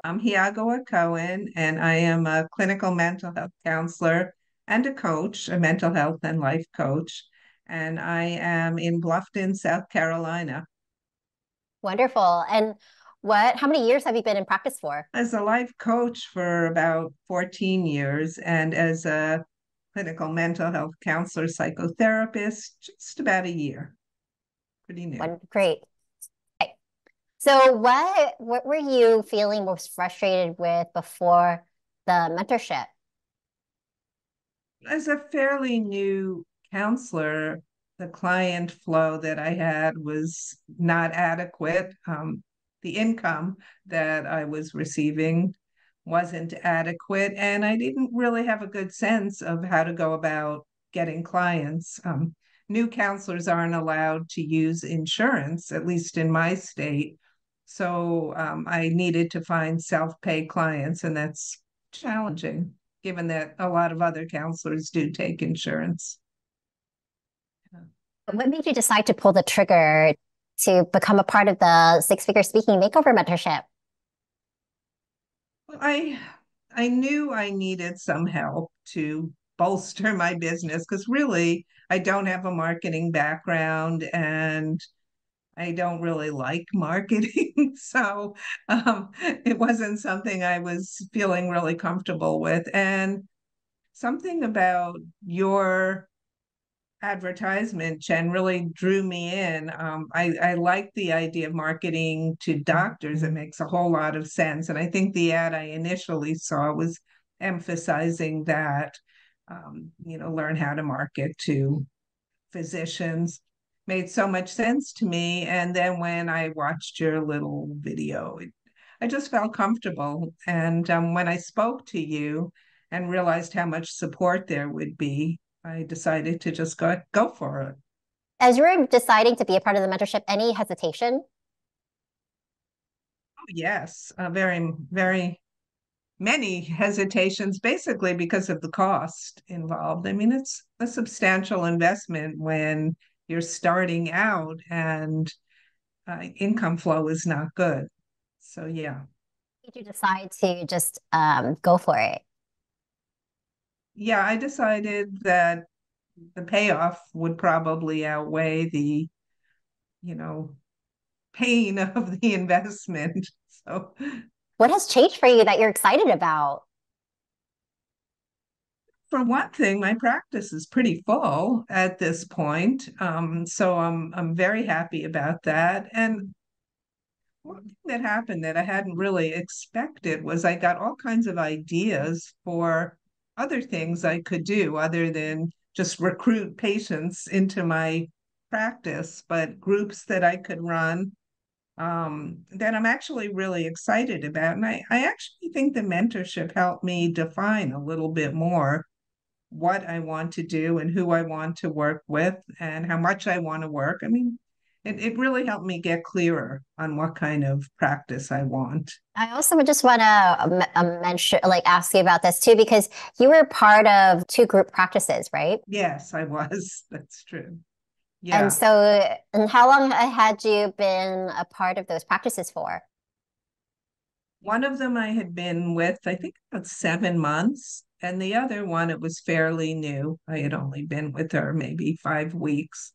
I'm Hiyaguha Cohen, and I am a clinical mental health counselor and a coach, a mental health and life coach. And I am in Bluffton, South Carolina. Wonderful. And how many years have you been in practice for? As a life coach for about 14 years, and as a clinical mental health counselor, psychotherapist, just about a year. Pretty new. Great. Okay. So what were you feeling most frustrated with before the mentorship? As a fairly new counselor, the client flow that I had was not adequate. The income that I was receiving wasn't adequate, and I didn't really have a good sense of how to go about getting clients. New counselors aren't allowed to use insurance, at least in my state. So I needed to find self-pay clients, and that's challenging given that a lot of other counselors do take insurance. What made you decide to pull the trigger to become a part of the six-figure speaking makeover mentorship? Well, I knew I needed some help to bolster my business because really I don't have a marketing background and I don't really like marketing. So it wasn't something I was feeling really comfortable with. And something about your advertisement, Chen, really drew me in. I like the idea of marketing to doctors. It makes a whole lot of sense. And I think the ad I initially saw was emphasizing that, learn how to market to physicians. Made so much sense to me. And then when I watched your little video, I just felt comfortable. And when I spoke to you and realized how much support there would be, I decided to just go for it. As you were deciding to be a part of the mentorship, any hesitation? Oh, yes, very, very many hesitations, basically because of the cost involved. I mean, it's a substantial investment when you're starting out and income flow is not good. So, yeah. Did you decide to just go for it? Yeah, I decided that the payoff would probably outweigh the, you know, pain of the investment. So, What has changed for you that you're excited about? for one thing, my practice is pretty full at this point. So I'm very happy about that. And one thing that happened that I hadn't really expected was I got all kinds of ideas for other things I could do other than just recruit patients into my practice, but groups that I could run that I'm actually really excited about. And I actually think the mentorship helped me define a little bit more what I want to do and who I want to work with and how much I want to work. I mean, it really helped me get clearer on what kind of practice I want. I also would just want to mention, like, ask you about this too, because you were part of two group practices, right? Yes, I was. That's true. And Yeah. and how long had you been a part of those practices for? One of them I had been with, I think about 7 months. And the other one, it was fairly new. I had only been with her maybe 5 weeks.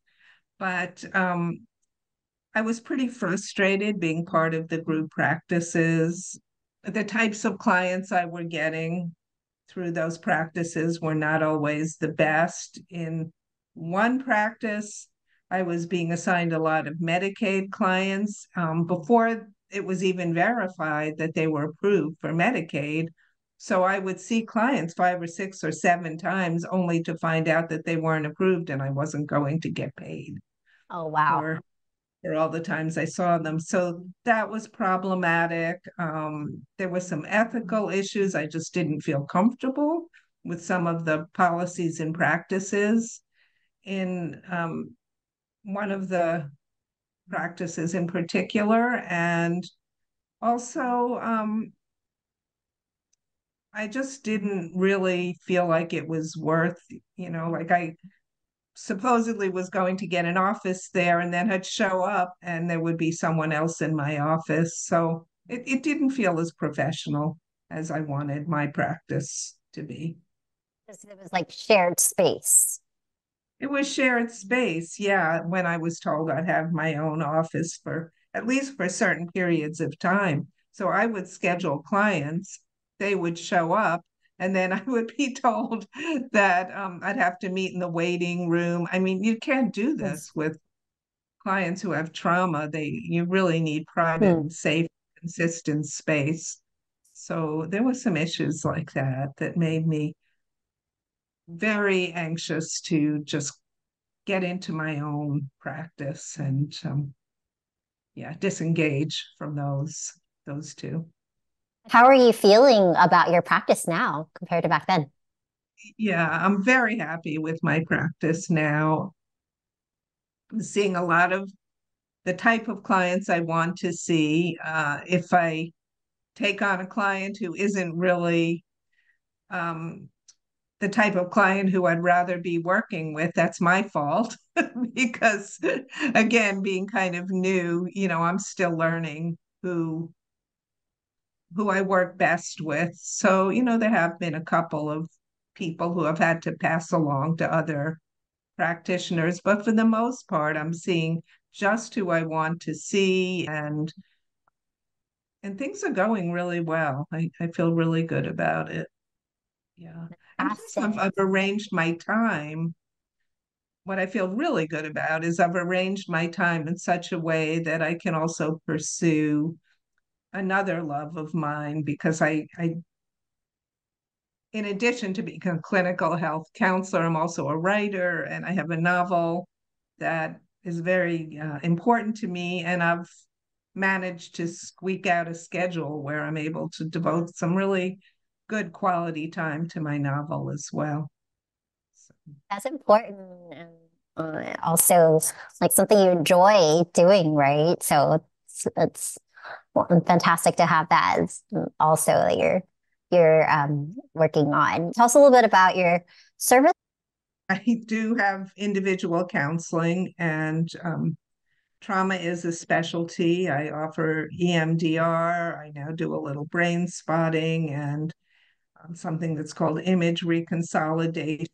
But I was pretty frustrated being part of the group practices. The types of clients I were getting through those practices were not always the best. In one practice, I was being assigned a lot of Medicaid clients before it was even verified that they were approved for Medicaid. So I would see clients 5 or 6 or 7 times only to find out that they weren't approved and I wasn't going to get paid Oh, wow. for for all the times I saw them. So that was problematic. There were some ethical issues. I just didn't feel comfortable with some of the policies and practices in one of the practices in particular. And also, I just didn't really feel like it was worth, like I supposedly was going to get an office there and then I'd show up and there would be someone else in my office. So it didn't feel as professional as I wanted my practice to be. Because it was like shared space. It was shared space, yeah, when I was told I'd have my own office for at least for certain periods of time. So I would schedule clients, they would show up, and then I would be told that I'd have to meet in the waiting room. I mean, you can't do Yes. this with clients who have trauma. You really need private Hmm. and safe, consistent space. So there were some issues like that that made me very anxious to just get into my own practice and yeah, disengage from those two. How are you feeling about your practice now compared to back then? Yeah, I'm very happy with my practice now. I'm seeing a lot of the type of clients I want to see. If I take on a client who isn't really um, the type of client who I'd rather be working with, that's my fault because again, being kind of new, I'm still learning who I work best with. So, there have been a couple of people who have had to pass along to other practitioners, but for the most part, I'm seeing just who I want to see and things are going really well. I feel really good about it. Yeah. And plus I've Fantastic. arranged my time. What I feel really good about is I've arranged my time in such a way that I can also pursue another love of mine because I in addition to being a clinical health counselor, I'm also a writer and I have a novel that is very important to me. And I've managed to squeak out a schedule where I'm able to devote some really good quality time to my novel as well. So, That's important. And also, like something you enjoy doing, right? So it's fantastic to have that as also that you're working on. Tell us a little bit about your service. I do have individual counseling and trauma is a specialty. I offer EMDR. I now do a little brain spotting and something that's called image reconsolidation.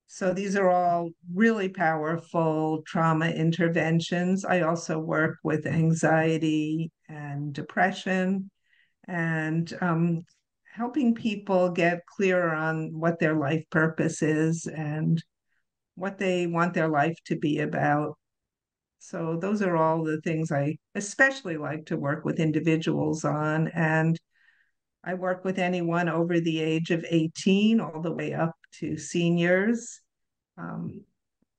So these are all really powerful trauma interventions. I also work with anxiety and depression and helping people get clearer on what their life purpose is and what they want their life to be about. So those are all the things I especially like to work with individuals on. And I work with anyone over the age of 18 all the way up to seniors, um,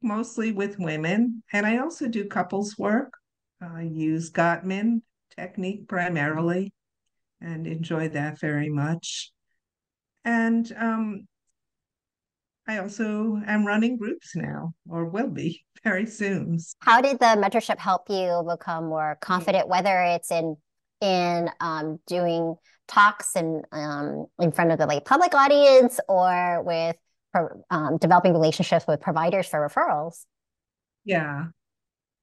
mostly with women. And I also do couples work. I use Gottman technique primarily and enjoy that very much. And I also am running groups now, or will be very soon. How did the mentorship help you become more confident, whether it's in doing talks and in front of the like public audience or with developing relationships with providers for referrals? Yeah.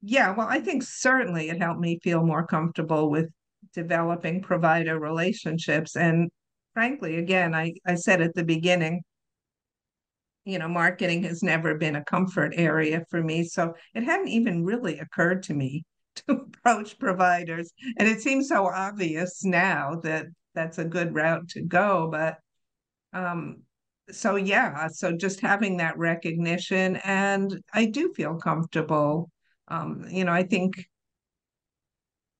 Yeah. Well, I think certainly it helped me feel more comfortable with developing provider relationships. And frankly, again, I said at the beginning, marketing has never been a comfort area for me. So it hadn't even really occurred to me to approach providers. And it seems so obvious now that that's a good route to go. But um, so yeah, so just having that recognition, and I do feel comfortable. I think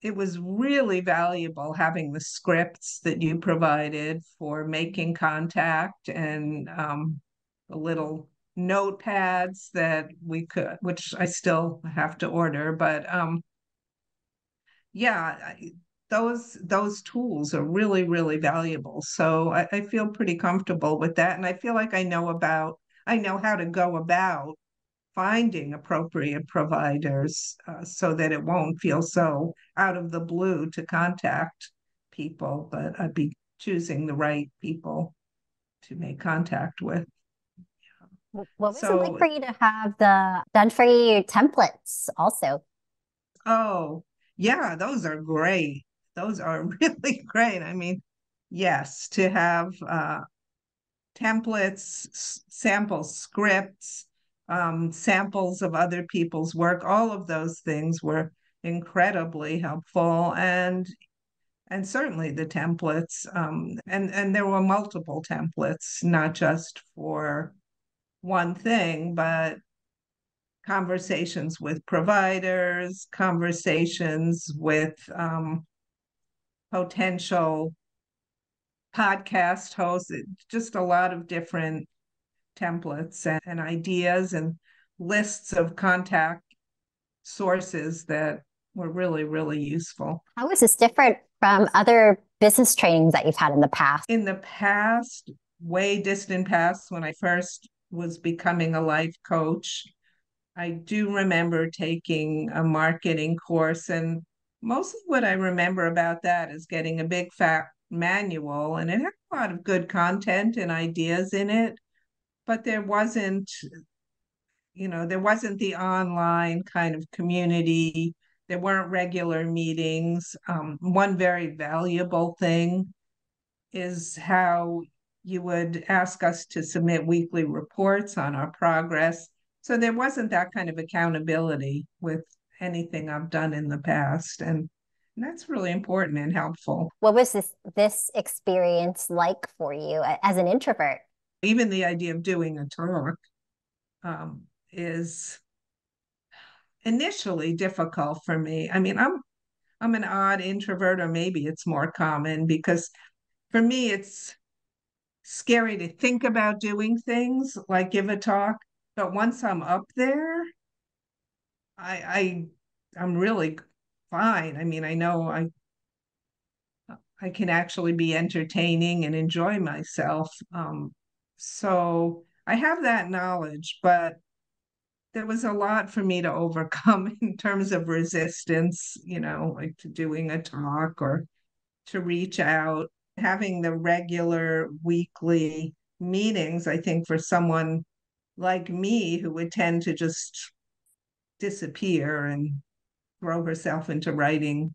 it was really valuable having the scripts that you provided for making contact and the little notepads that we could, which I still have to order, but yeah, those tools are really, really valuable. So I feel pretty comfortable with that. And I feel like I know how to go about finding appropriate providers so that it won't feel so out of the blue to contact people, but I'd be choosing the right people to make contact with. What was it like So, for you to have the done for you templates also? oh, yeah, those are great. those are really great. I mean, yes, to have templates, sample scripts, samples of other people's work, all of those things were incredibly helpful. And certainly the templates, and there were multiple templates, not just for one thing, but conversations with providers, conversations with potential podcast hosts, just a lot of different templates and ideas and lists of contact sources that were really, really useful. How is this different from other business trainings that you've had in the past? In the past, way distant past, when I first was becoming a life coach, I do remember taking a marketing course, and mostly what I remember about that is getting a big fat manual, and it had a lot of good content and ideas in it, but there wasn't the online kind of community. There weren't regular meetings. One very valuable thing is how you would ask us to submit weekly reports on our progress. So there wasn't that kind of accountability with anything I've done in the past. And that's really important and helpful. What was this experience like for you as an introvert? Even the idea of doing a talk is initially difficult for me. I mean, I'm an odd introvert, or maybe it's more common because for me it's scary to think about doing things like give a talk. But once I'm up there, I I'm really fine. I mean, I know I can actually be entertaining and enjoy myself. So I have that knowledge, but there was a lot for me to overcome in terms of resistance, like to doing a talk or to reach out. Having the regular weekly meetings, I think for someone like me who would tend to just disappear and throw herself into writing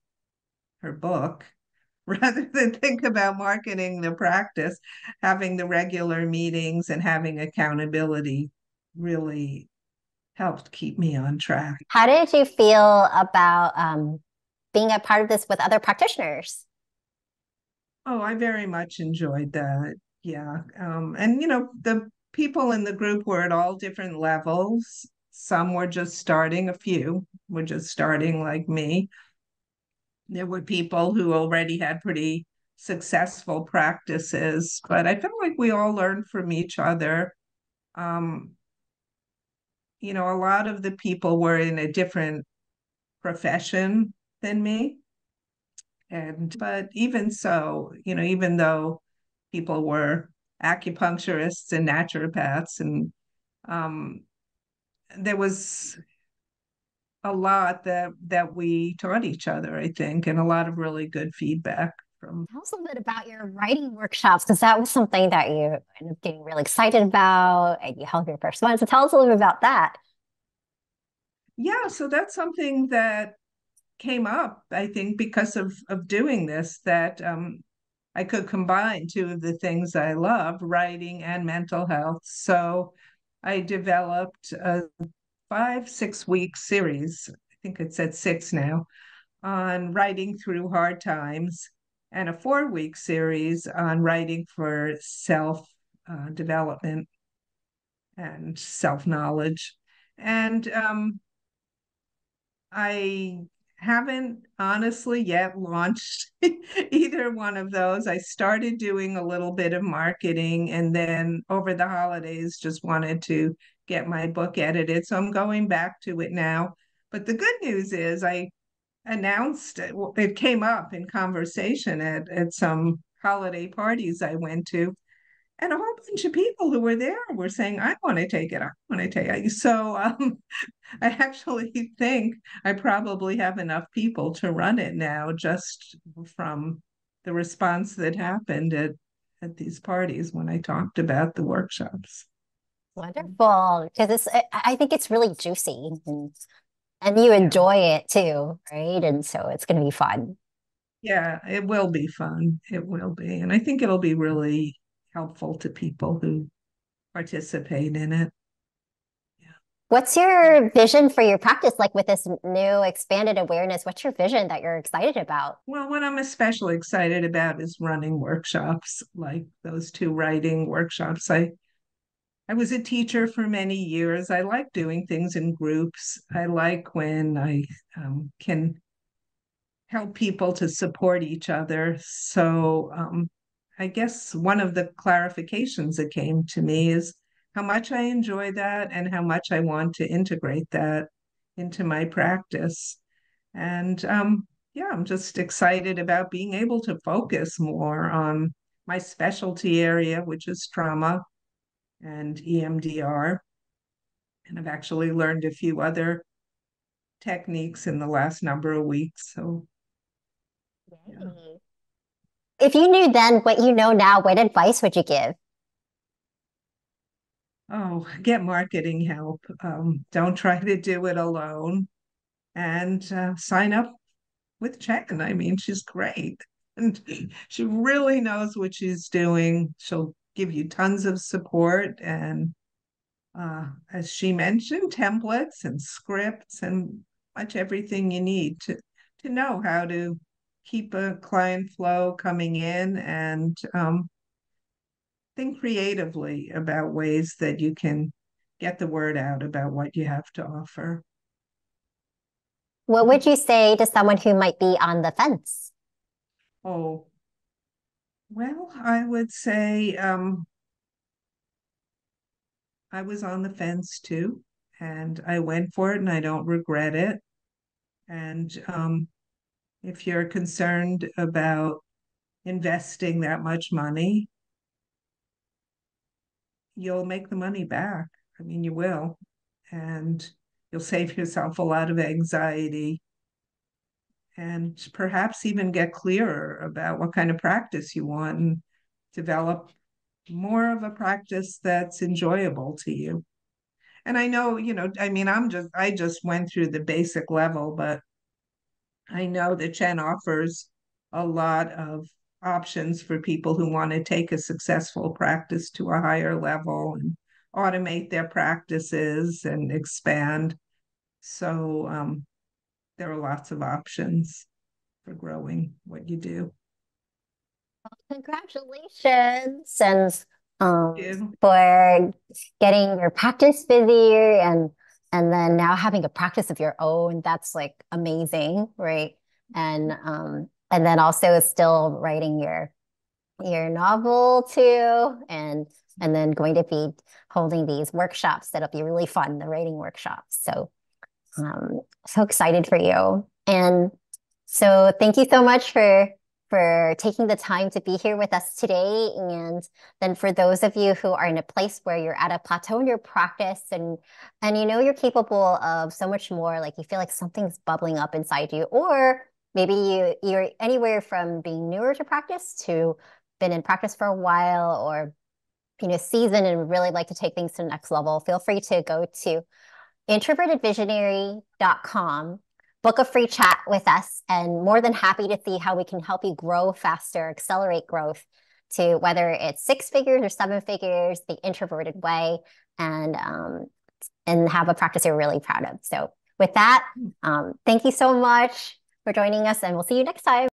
her book rather than think about marketing the practice, having the regular meetings and having accountability really helped keep me on track. How did you feel about being a part of this with other practitioners? Oh, I very much enjoyed that. Yeah. And the people in the group were at all different levels. Some were just starting, a few were just starting like me. There were people who already had pretty successful practices, but I felt like we all learned from each other. Um, a lot of the people were in a different profession than me. But even so, even though people were acupuncturists and naturopaths, and um, there was a lot that we taught each other, I think, and a lot of really good feedback from. Tell us a little bit about your writing workshops, because that was something that you ended up getting really excited about and you held your first one. So tell us a little bit about that. Yeah, so that's something that came up, I think, because of doing this, that I could combine two of the things I love, writing and mental health. So I developed a 5, 6 week series. I think it's at six now, on writing through hard times, and a 4 week series on writing for self development and self knowledge. And I haven't honestly yet launched either one of those. I started doing a little bit of marketing, and then over the holidays just wanted to get my book edited. So I'm going back to it now. But the good news is I announced it came up in conversation at some holiday parties I went to. And a whole bunch of people who were there were saying, I want to take it. I want to take it. So I actually think I probably have enough people to run it now, just from the response that happened at these parties when I talked about the workshops. Wonderful. Because I think it's really juicy and you Yeah. enjoy it too, right? And so it's going to be fun. Yeah, it will be fun. It will be. And I think it'll be really helpful to people who participate in it. Yeah. What's your vision for your practice, like with this new expanded awareness? What's your vision that you're excited about? Well, what I'm especially excited about is running workshops, like those two writing workshops. I was a teacher for many years. I like doing things in groups. I like when I can help people to support each other. So I guess one of the clarifications that came to me is how much I enjoy that and how much I want to integrate that into my practice. And yeah, I'm just excited about being able to focus more on my specialty area, which is trauma and EMDR. And I've actually learned a few other techniques in the last number of weeks. So, yeah. Yay. If you knew then what you know now, what advice would you give? Oh, get marketing help. Don't try to do it alone and sign up with Chen. I mean, she's great. And she really knows what she's doing. She'll give you tons of support and, as she mentioned, templates and scripts and much everything you need to know how to keep a client flow coming in and think creatively about ways that you can get the word out about what you have to offer. What would you say to someone who might be on the fence? Oh, well, I would say I was on the fence too, and I went for it and I don't regret it. And if you're concerned about investing that much money, you'll make the money back. I mean, you will. And you'll save yourself a lot of anxiety and perhaps even get clearer about what kind of practice you want and develop more of a practice that's enjoyable to you. And I know, I mean, I just went through the basic level, but I know that Chen offers a lot of options for people who want to take a successful practice to a higher level and automate their practices and expand. So there are lots of options for growing what you do. Congratulations and You. for getting your practice busier and then now having a practice of your own. That's like amazing, right? And then also still writing your novel too and then going to be holding these workshops that'll be really fun, the writing workshops. So so excited for you. And so thank you so much for taking the time to be here with us today. And then for those of you who are in a place where you're at a plateau in your practice and you know you're capable of so much more, like you feel like something's bubbling up inside you, or maybe you're anywhere from being newer to practice to been in practice for a while or seasoned and really like to take things to the next level, feel free to go to introvertedvisionary.com, book a free chat with us, and more than happy to see how we can help you grow faster, accelerate growth to whether it's 6 figures or 7 figures, the introverted way, and have a practice you're really proud of. So with that, thank you so much for joining us, and we'll see you next time.